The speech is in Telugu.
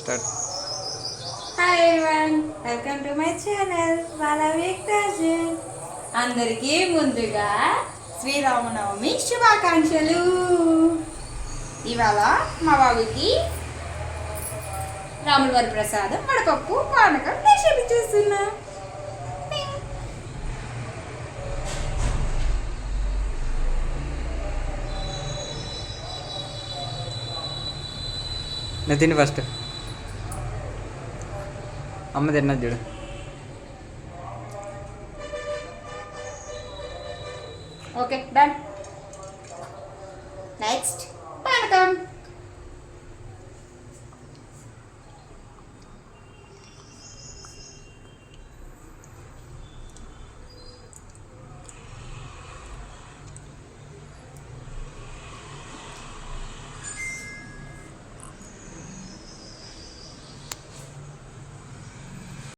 Start. Hi everyone, welcome to my channel బాలవిక్టాజన్. అందరికీ ముందుగా శ్రీరామనవమి శుభాకాంక్షలు. ఇవాళ మా బాబుకి రాముల వారి ప్రసాదం వడపప్పు పానకం నేను చేస్తున్నా. నేను తిని ఫస్ట్. అమ్మ తిన్నది చూడు. Okay done. నెక్స్ట్ పానకం.